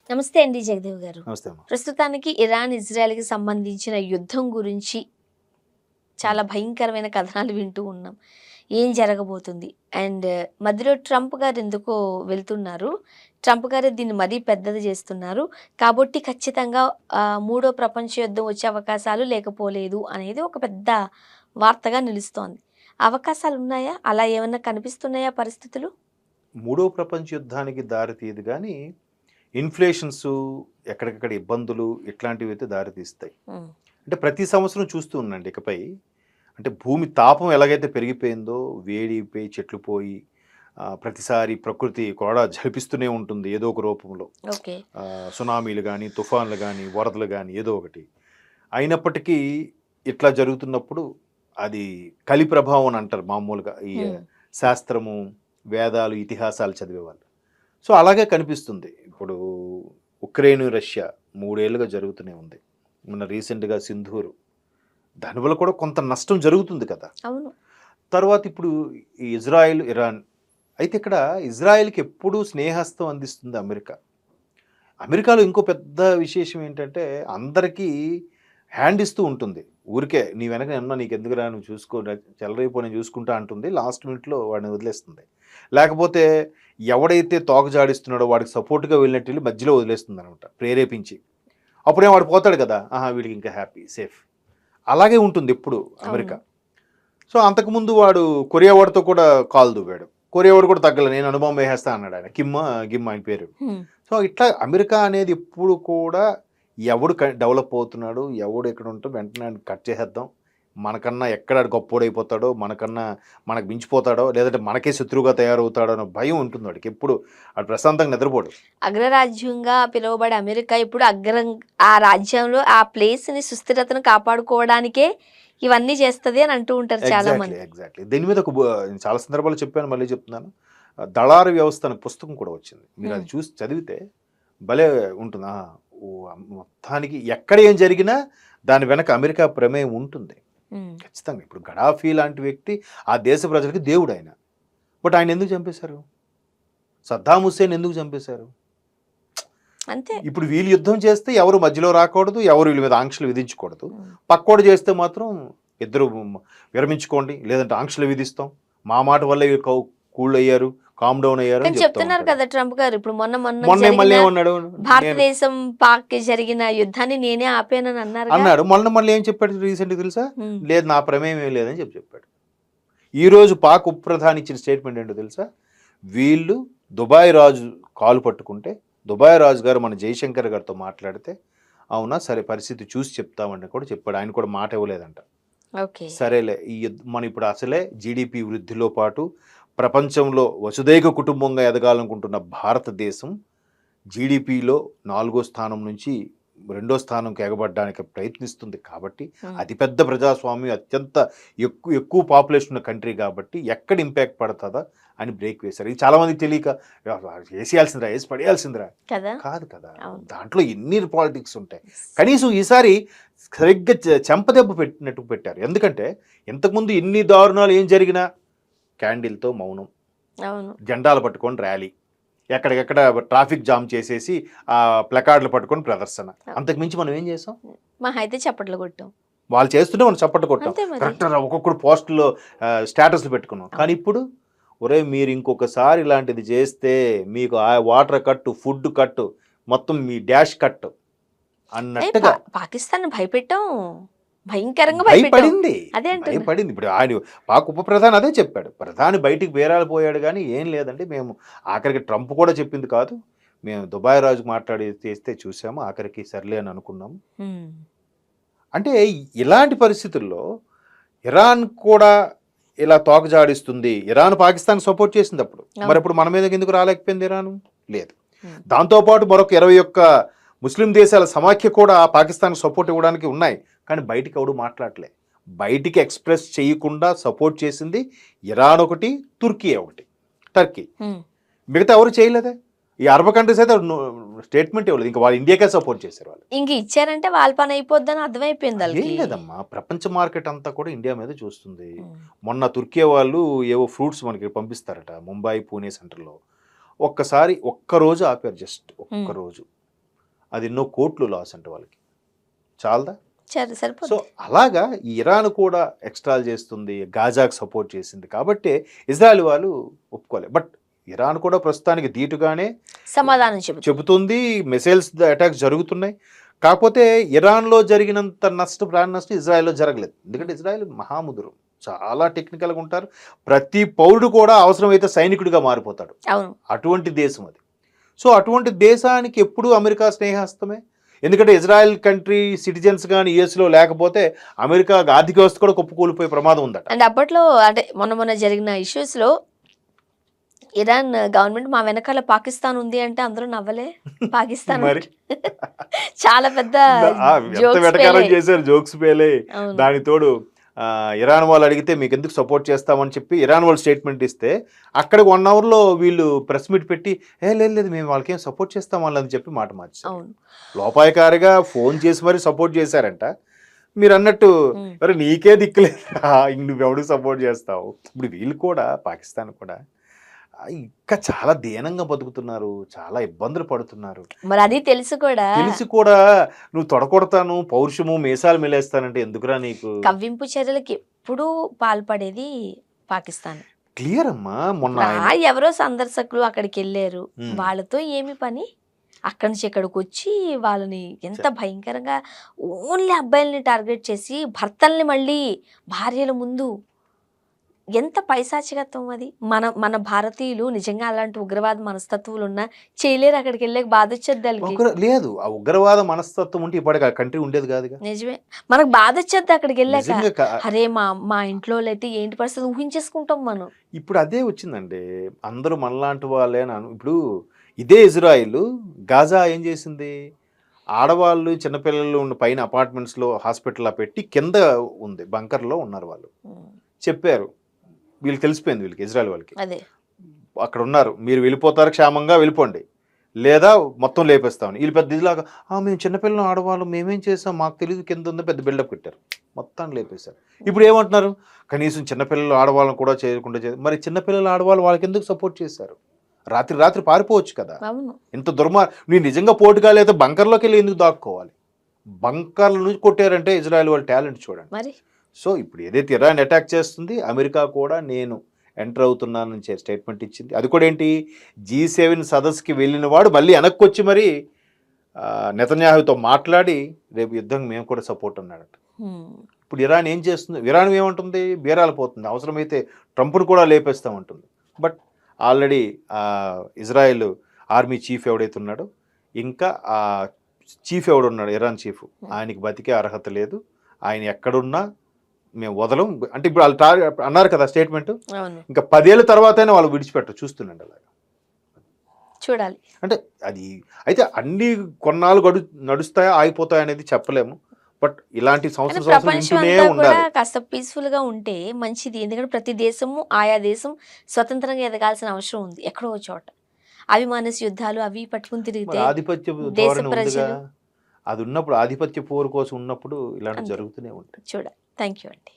నమస్తే అండి జగదేవ్ గారు. నమస్తే అమ్మా. ప్రస్తుతానికి ఇరాన్, ఇజ్రాయెల్‌కి సంబంధించిన యుద్ధం గురించి హ్మ్. చాలా భయంకరమైన కథనాలు వింటూ ఉన్నాం. ఏం జరగబోతుంది? అండ్ మధ్యలో ట్రంప్ గారు ఎందుకో వెళ్తున్నారు. ట్రంప్ గారే దీన్ని మరీ పెద్దది చేస్తున్నారు. కాబట్టి ఖచ్చితంగా మూడో ప్రపంచ యుద్ధం వచ్చే అవకాశాలు లేకపోలేదు అనేది ఒక పెద్ద వార్తగా నిలుస్తోంది. అవకాశాలున్నాయా? అలా ఏమన్నా కనిపిస్తున్నాయా పరిస్థితులు? మూడో ప్రపంచ యుద్ధానికి దారి తీయదు గానీ, ఇన్‌ఫ్లేషన్సు, ఎక్కడికక్కడ ఇబ్బందులు ఇట్లాంటివైతే దారి తీస్తాయి. హ్మ్. అంటే ప్రతి సంవత్సరం చూస్తూ ఉన్నానండి ఇకపై. అంటే భూమి తాపం ఎలాగైతే పెరిగిపోయిందో, వేడిపోయి, చెట్లు పోయి, ప్రతిసారి ప్రకృతి కూడా జరిపిస్తూనే ఉంటుంది ఏదో ఒక రూపంలో. ఓకే. సునామీలు గానీ, తుఫాన్లు గానీ, వరదలు గానీ ఏదో ఒకటి. అయినప్పటికీ ఇట్లా జరుగుతున్నప్పుడు అది కలి ప్రభావం అని అంటారు మామూలుగా. ఈ హ్మ్. శాస్త్రము, వేదాలు, ఇతిహాసాలు చదివేవాళ్ళు. సో, అలాగే కనిపిస్తుంది. ఇప్పుడు ఉక్రెయిన్, రష్యా 3 ఏళ్లుగా జరుగుతూనే ఉంది. మొన్న రీసెంట్‌గా సింధూర్. దానివల్ల కూడా కొంత నష్టం జరుగుతుంది కదా! అవును. తర్వాత ఇప్పుడు ఈ ఇజ్రాయెల్, ఇరాన్. అయితే ఇక్కడ ఇజ్రాయెల్‌కి ఎప్పుడూ స్నేహస్తం అందిస్తుంది అమెరికా. అమెరికాలో ఇంకో పెద్ద విశేషం ఏంటంటే, అందరికీ హ్యాండ్ ఇస్తూ ఉంటుంది. ఊరికే నీ వెనక నేనున్నా నీకెందుకురా నువ్వు చూసుకో చెలరేగిపో నేను చూసుకుంటా అంటుంది. లాస్ట్ మినిట్‌లో వాడిని వదిలేస్తుంది. లేకపోతే ఎవడైతే తోక జాడిస్తున్నాడో వాడికి సపోర్ట్‌గా వెళ్ళినట్టు వెళ్లి మధ్యలో వదిలేస్తుందనమాట ప్రేరేపించి. అప్పుడేమో వాడు పోతాడు కదా! ఆహా! వీడికి ఇంకా హ్యాపీ, సేఫ్. అలాగే ఉంటుంది ఎప్పుడు అవును. అమెరికా. సో, అంతకుముందు వాడు కొరియా వాడితో కూడా కాలు దువ్వాడు. కొరియా వాడు కూడా తగ్గలే. నేను అణుబాంబు వేసేస్తా అన్నాడు ఆయన. గిమ్ ఆయన పేరు. హ్మ్. సో, ఇట్లా అమెరికా అనేది ఎప్పుడు కూడా ఎవడు డెవలప్ అవుతున్నాడు, ఎవడు ఎక్కడ ఉంటే వెంటనే ఆడిని కట్ చేసేద్దాం. మనకన్నా ఎక్కడ ఆడు గొప్పోడైపోతాడో, మనకు మించిపోతాడో, లేదంటే మనకే శత్రువుగా తయారవుతాడో అన్న భయం ఉంటుంది వాడికి. ఎప్పుడు ఆడు ప్రశాంతంగా నిద్రపోడు. అగ్రరాజ్యంగా పిలువబడే అమెరికా ఇప్పుడు ఆ రాజ్యంలో ఆ ప్లేస్‌ని సుస్థిరతను కాపాడుకోవడానికే ఇవన్నీ చేస్తది అని అంటూ ఉంటారు ఎగ్జాక్ట్‌లీ. చాలామంది. ఎగ్జాక్ట్‌లీ. దీని మీద చాలా సందర్భాల్లో చెప్పాను, మళ్ళీ చెప్తున్నాను. 'దళారి వ్యవస్థ' అనే పుస్తకం కూడా వచ్చింది. హ్మ్. మీరది చూసి చదివితే భలే ఉంటుంది. మొత్తానికి ఎక్కడ ఏం జరిగినా దాని వెనక అమెరికా ప్రమేయం ఉంటుంది. హ్మ్. ఖచ్చితంగా. ఇప్పుడు గడాఫీ లాంటి వ్యక్తి ఆ దేశ ప్రజలకి దేవుడాయన. బట్ ఆయనెందుకు చంపేశారు? సద్దాం హుస్సేన్ ఎందుకు చంపేశారు? అంతే. ఇప్పుడు వీళ్ళు యుద్ధం చేస్తే ఎవరు మధ్యలో రాకూడదు, ఎవరు వీళ్ళ మీద ఆంక్షలు విధించకూడదు. హ్మ్. పక్కోడు చేస్తే మాత్రం ఇద్దరు విరమించుకోండి, లేదంటే ఆంక్షలు విధిస్తాం. మా మాట వల్లే వీళ్ళు కూలయ్యారు, కామ్ డౌన్ అయ్యారు కానీ అని చెప్తా చెప్తున్నారు ఉంటాడు. కదా ట్రంప్ గారు. ఇప్పుడు మొన్న మొన్నే జరిగిన మళ్ళీ ఏమన్నాడు? నేను భారతదేశం, పాక్‌కి జరిగిన యుద్ధాన్ని నేనే ఆపానని అన్నారుగా. అన్నాడు. మళ్ళీ ఏం చెప్పాడు రీసెంట్‌గా తెలుసా? హ్మ్. లేదు నా ప్రమేయం ఏం లేదని చెప్పాడు. ఈరోజు పాక్ ఉప ప్రధాని ఇచ్చిన స్టేట్మెంట్ ఏంటో తెలుసా? వీళ్ళు దుబాయ్ రాజు కాలు పట్టుకుంటే, దుబాయ్ రాజు గారు మన జైశంకర్ గారితో మాట్లాడితే, అవునా సరే పరిస్థితి చూసి చెప్తామని కూడా చెప్పాడు. ఆయన కూడా మాట ఇవ్వలేదంట. ఓకే. సరేలే మనం ఇప్పుడు అసలే జీడీపీ వృద్ధిలో పాటు ప్రపంచంలో వసుదైక కుటుంబంగా ఎదగాలనుకుంటున్న భారతదేశం జీడీపీలో 4 స్థానం నుంచి 2 స్థానంకి ఎగబడడానికి ప్రయత్నిస్తుంది కాబట్టి, హ్మ్. అతిపెద్ద ప్రజాస్వామ్యం, అత్యంత ఎక్కువ పాపులేషన్ ఉన్న కంట్రీ కాబట్టి ఎక్కడ ఇంపాక్ట్ పడతదా అని బ్రేక్ వేశారు. ఇది చాలామందికి తెలియక ఏసేయాల్సిందిరా, ఏసి పడేయాల్సిందిరా. కదా! కాదు కదా! అవును. దాంట్లో ఎన్ని పాలిటిక్స్ ఉంటాయి. కనీసం ఈసారి సరిగ్గా చెంపదెబ్బ పెట్టినట్టు పెట్టారు. ఎందుకంటే ఇంతకుముందు ఎన్ని దారుణాలు ఏం జరిగినా క్యాండిల్‌తో మౌనం, అవును. జెండాలు పట్టుకొని ర్యాలీ. ఎక్కడికెక్కడ ట్రాఫిక్ జామ్ చేసేసి ప్లకార్డులు పట్టుకొని ప్రదర్శన. అంతకు మించి మనం ఏం చేసాం? మహా అయితే చప్పట్లు కొట్టాం. వాళ్ళు చేస్తుంటే మనం చప్పట్లు కొట్టాం. అంతే మరి. కరెక్ట్‌గా ఒక్కొక్కడు పోస్టుల్లో స్టేటస్‌లు పెట్టుకున్నాం. కానీ అవును. ఇప్పుడు ఒరేయ్ మీరు ఇంకొకసారి ఇలాంటిది చేస్తే మీకు ఆ వాటర్ కట్టు, ఫుడ్ కట్టు, మొత్తం మీ డాష్ కట్ అన్నట్టుగా పాకిస్తాన్‌ని భయపెట్టాం. భయంకరంగా భయపెట్టాం. భయపడింది. అదే అంటున్నా. భయపడింది. ఇప్పుడు ఆయన పాక్ ఉప ప్రధాని అదే చెప్పాడు. ప్రధాని బయటికి బేరాలు పోయాడు గానీ, ఏం లేదండి మేము ఆఖరికి ట్రంప్ కూడా చెప్పింది కాదు. మేము దుబాయ్ రాజుకి మాట్లాడి చేస్తే చూసాము. ఆఖరికి సర్లే అని అనుకున్నాము. హ్మ్. అంటే ఇలాంటి పరిస్థితుల్లో ఇరాన్ కూడా ఇలా తోక జాడిస్తుంది. ఇరాన్ పాకిస్తాన్‌కి సపోర్ట్ చేసిందప్పుడు. అవును. మరప్పుడు మన మీదకి ఎందుకు రాలేకపోయింది ఇరాను? లేదు. హ్మ్. దాంతో పాటు మరొక 21 ముస్లిం దేశాల సమాఖ్య కూడా పాకిస్తాన్‌కి సపోర్ట్ ఇవ్వడానికి ఉన్నాయి. కానీ బయటికి ఎవడు మాట్లాడలే. బయటికి ఎక్స్‌ప్రెస్ చేయకుండా సపోర్ట్ చేసింది ఇరాన్ ఒకటి, తుర్కీ ఒకటి, టర్కీ. హ్మ్. మిగతా ఎవరు చేయలేదే. ఈ అరబ్ కంట్రీస్ అయితే స్టేట్మెంట్ ఇవ్వలేదు. ఇంక వాళ్ళు ఇండియాకే సపోర్ట్ చేశారు వాళ్ళు. ఇంక ఇచ్చారంటే వాళ్ళ పని అయిపోద్దని అర్థమైపోయింది ఏం ఆళ్ళకి. లేదమ్మా. ప్రపంచ మార్కెట్ అంతా కూడా ఇండియా మీద చూస్తుంది. హ్మ్. మొన్న తుర్కీ వాళ్ళు ఏవో ఫ్రూట్స్ మనకి పంపిస్తారట ముంబై, పూణే సెంటర్‌లో. ఒక్కసారి ఒక్కరోజు ఆపారు జస్ట్ హ్మ్. ఒక్కరోజు. అది ఎన్నో కోట్లు లాస్ అంట వాళ్ళకి. చాలదా? సో సరిపోద్ది. అలాగా ఈ ఇరాన్ కూడా ఎక్స్ట్రాల్ చేస్తుంది, గాజాకు సపోర్ట్ చేసింది కాబట్టి ఇజ్రాయెల్ వాళ్ళు ఒప్పుకోలేదు. బట్ ఇరాన్ కూడా ప్రస్తుతానికి ధీటుగానే సమాధానం చెబుతుంది, మిసైల్స్ అటాక్స్ జరుగుతున్నాయి. కాకపోతే ఇరాన్లో జరిగినంత ప్రాణ నష్టం ఇజ్రాయెల్లో జరగలేదు. ఎందుకంటే ఇజ్రాయెల్ మహాముదురు, చాలా టెక్నికల్గా ఉంటారు. ప్రతి పౌరుడు కూడా అవసరమైతే సైనికుడిగా మారిపోతాడు. అవును. అటువంటి దేశం అది. సో అటువంటి దేశానికి ఎప్పుడూ అమెరికా స్నేహస్తమే. ఎందుకంటే ఇజ్రాయెల్ కంట్రీ సిటిజన్స్ కానీ యుఎస్లో లేకపోతే అమెరికా ఆర్థిక వ్యవస్థ కూడా కుప్పకూలిపోయే ప్రమాదం ఉందట. అండ్ అప్పట్లో అంటే మొన్న జరిగిన ఇష్యూస్లో ఇరాన్ గవర్నమెంట్ మా వెనకాల పాకిస్తాన్ ఉంది అంటే అందరూ నవ్వలే. పాకిస్తాన్ మరి చాలా పెద్ద ఎంత జోక్స్ వెటకారం పేలే. చేశారు, జోక్స్ పేలే. అవును. దాని తోడు ఇరాన్ వాళ్ళు అడిగితే మీకు ఎందుకు సపోర్ట్ చేస్తామని చెప్పి ఇరాన్ వాళ్ళు స్టేట్మెంట్ ఇస్తే అక్కడ 1 అవర్లో వీళ్ళు ప్రెస్ మీట్ పెట్టి లేదు మేము వాళ్ళకి ఏం సపోర్ట్ చేస్తాం వాళ్ళని చెప్పి మాట మార్చారు. అవును. లోపాయకారిగా ఫోన్ చేసి మరి సపోర్ట్ చేశారంట. మీరు అన్నట్టు మరి నీకే దిక్కులేదా, నువ్వెవడికి సపోర్ట్ చేస్తావు. ఇప్పుడు వీళ్ళు కూడా పాకిస్తాన్ కూడా ఇంకా చాలా దీనంగా బతుకుతున్నారు, చాలా ఇబ్బందులు పడుతున్నారు. మరి అది తెలిసి కూడా నువ్వు తొడకొడతాను, పౌరుషము మీసాలు మెలేస్తానంటే ఎందుకురా నీకు? కవ్వింపు చర్యలకి ఎప్పుడూ పాల్పడేది పాకిస్తాన్. క్లియర్ అమ్మా. మొన్న ఎవరో సందర్శకులు అక్కడికి వెళ్ళారు, ఉమ్. వాళ్ళతో ఏమి పని? అక్కడి నుంచి ఇక్కడికి వచ్చి వాళ్ళని ఎంత భయంకరంగా ఓన్లీ అబ్బాయిల్ని టార్గెట్ చేసి భర్తల్ని మళ్ళీ భార్యల ముందు ఎంత పైశాచికత్వం అది. మన భారతీయులు నిజంగా అలాంటి ఉగ్రవాద మనస్తత్వాలు ఉన్నా చేయలేరు. అక్కడికి వెళ్ళే బాధ వచ్చేది వాళ్ళకి. లేదు, ఆ ఉగ్రవాద మనస్తత్వం ఉంటే ఇప్పటికి ఆ కంట్రీ ఉండేది కాదుగా. నిజమే, మనకు బాధ వచ్చేది అక్కడికి వెళ్ళాక. నిజంగా అరే మా ఇంట్లో అయితే ఏంటి పరిస్థితి ఊహించేసుకుంటాం మనం. ఇప్పుడు అదే వచ్చిందండి. అందరూ మనలాంటి వాళ్ళే ఇప్పుడు ఇదే ఇజ్రాయిల్ గాజా ఏం చేసింది, ఆడవాళ్ళు చిన్నపిల్లలు ఉన్న పైన అపార్ట్మెంట్స్లో హాస్పిటల్లో పెట్టి కింద ఉంది బంకర్లో ఉన్నారు వాళ్ళు. చెప్పారు, వీళ్ళకి తెలిసిపోయింది, వీళ్ళకి ఇజ్రాయెల్ వాళ్ళకి అదే అక్కడ ఉన్నారు, మీరు వెళ్ళిపోతారు క్షేమంగా వెళ్ళిపోండి లేదా మొత్తం లేపేస్తామని. వీళ్ళు పెద్ద ఇదిలాగా మేము చిన్నపిల్లలు ఆడవాళ్ళు మేమేం చేస్తాం మాకు తెలియదు కింద ఉందో పెద్ద బిల్డప్ పెట్టారు, మొత్తాన్ని లేపేశారు. ఇప్పుడు ఏమంటున్నారు, కనీసం చిన్నపిల్లలు ఆడవాళ్ళని కూడా చేయకుండా మరి చిన్నపిల్లలు ఆడవాళ్ళు వాళ్ళకి ఎందుకు సపోర్ట్ చేశారు? రాత్రి పారిపోవచ్చు కదా. ఇంత మీరు నిజంగా పోటుగా లేదా బంకర్లోకి వెళ్ళి ఎందుకు దాక్కోవాలి? బంకర్ల నుంచి కొట్టారంటే ఇజ్రాయెల్ వాళ్ళ టాలెంట్ చూడండి మరి. సో ఇప్పుడు ఏదైతే ఇరాన్ అటాక్ చేస్తుంది, అమెరికా కూడా నేను ఎంటర్ అవుతున్నానని స్టేట్మెంట్ ఇచ్చింది. అది కూడా ఏంటి, G7 సదస్సుకి వెళ్ళిన వాడు మళ్ళీ వెనక్కి వచ్చి మరి నెతన్యాహుతో మాట్లాడి రేపు యుద్ధం మేము కూడా సపోర్ట్ అన్నాడట. ఇప్పుడు ఇరాన్ ఏం చేస్తుంది, ఇరాన్ ఏమంటుంది, బీరాలు పోతుంది, అవసరమైతే ట్రంప్ను కూడా లేపేస్తామంటుంది. But already Israel army chief ఎవడైతే ఉన్నాడో, ఇంకా చీఫ్ ఎవడున్నాడు ఇరాన్ చీఫ్, ఆయనకి బతికే అర్హత లేదు, ఆయన ఎక్కడున్నా మేము వదలం అంటే ఇప్పుడు వాళ్ళు అన్నారు కదా స్టేట్మెంట్. ఇంకా 10 ఏళ్ళ తర్వాతైనా వాళ్ళు విడిచిపెట్టరు, చూస్తుండండి అలాగా చూడాలి. అంటే అది అయితే అన్ని కొన్నాళ్ళు నడుస్తాయా ఆగిపోతాయా అనేది చెప్పలేము. బట్ ఇలాంటి సంవత్సరం ఉండాలి. కాస్త పీస్ఫుల్ గా ఉంటే మంచిది. ఎందుకంటే ప్రతి దేశము ఆయా దేశం స్వతంత్రంగా ఎదగాల్సిన అవసరం ఉంది. ఎక్కడో చోట అభిమానస్ యుద్ధాలు అవి పట్టుకుని తిరిగితే ఆధిపత్య దేశ ప్రజలు అది ఉన్నప్పుడు ఆధిపత్య పోరు కోసం ఉన్నప్పుడు ఇలాంటి జరుగుతూనే ఉంటాయి. చూడాలి. థ్యాంక్ యూ అండి.